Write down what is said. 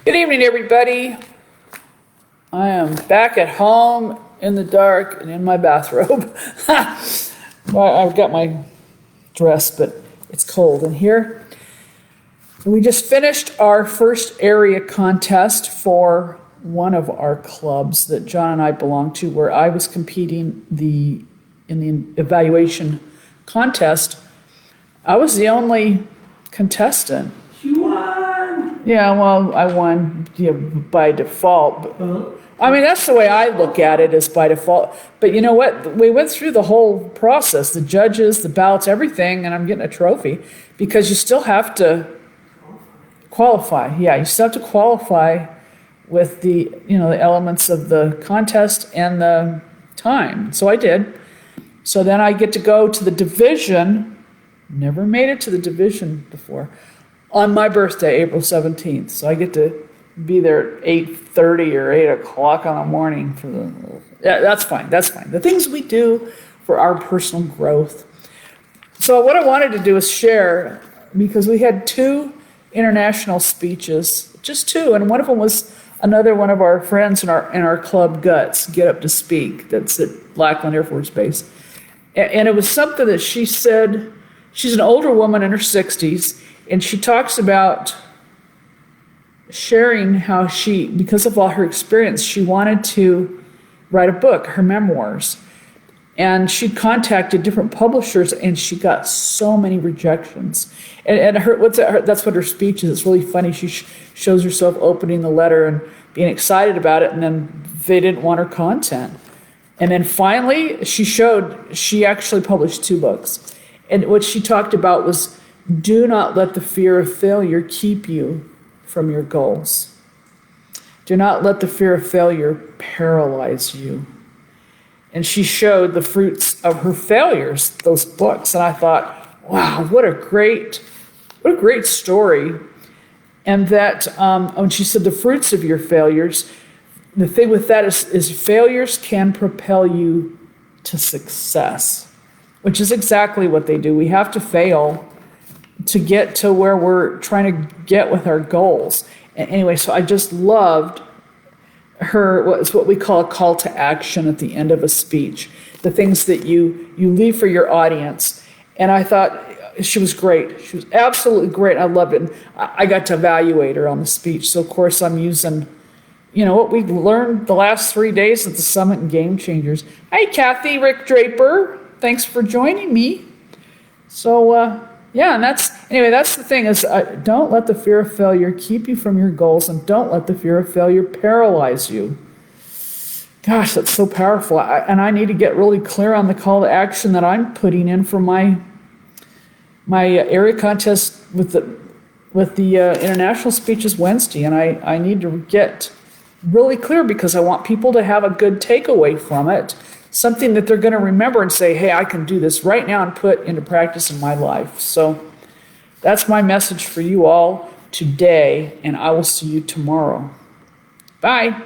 Good evening, everybody. I am back at home in the dark and in my bathrobe. Well, I've got my dress, but it's cold in here. We just finished our first area contest for one of our clubs that John and I belong to, where I was competing in the evaluation contest. I was the only contestant. You won! Yeah, well, I won by default. I mean, that's the way I look at it, is by default. But you know what? We went through the whole process, the judges, the ballots, everything, and I'm getting a trophy because you still have to qualify. Yeah, you still have to qualify with the elements of the contest and the time. So I did. So then I get to go to the division. Never made it to the division before. On my birthday, April 17th. So I get to be there at 8:30 or 8 o'clock in the morning for yeah, that's fine. That's fine. The things we do for our personal growth. So what I wanted to do is share, because we had 2 international speeches, just 2, and one of them was another one of our friends in our club, Guts, Get Up to Speak, that's at Lackland Air Force Base. And it was something that she said. She's an older woman in her 60s, and she talks about sharing how she, because of all her experience, she wanted to write a book, her memoirs. And she contacted different publishers, and she got so many rejections. And that's what her speech is. It's really funny. She shows herself opening the letter and being excited about it, and then they didn't want her content. And then finally, she actually published 2 books. And what she talked about was, do not let the fear of failure keep you from your goals. Do not let the fear of failure paralyze you. And she showed the fruits of her failures, those books. And I thought, wow, what a great story. And that when she said the fruits of your failures, the thing with that is failures can propel you to success, which is exactly what they do. We have to fail to get to where we're trying to get with our goals. And anyway, so I just loved it's what we call a call to action at the end of a speech, the things that you leave for your audience. And I thought she was great. She was absolutely great. I loved it. And I got to evaluate her on the speech. So of course I'm using, what we learned the last 3 days at the summit and Game Changers. Hi, Kathy, Rick Draper. Thanks for joining me. So, yeah, and that's the thing is, don't let the fear of failure keep you from your goals, and don't let the fear of failure paralyze you. Gosh, that's so powerful. And I need to get really clear on the call to action that I'm putting in for my area contest with the international speeches Wednesday. And I need to get really clear, because I want people to have a good takeaway from it, something that they're going to remember and say, hey, I can do this right now and put into practice in my life. So that's my message for you all today, and I will see you tomorrow. Bye.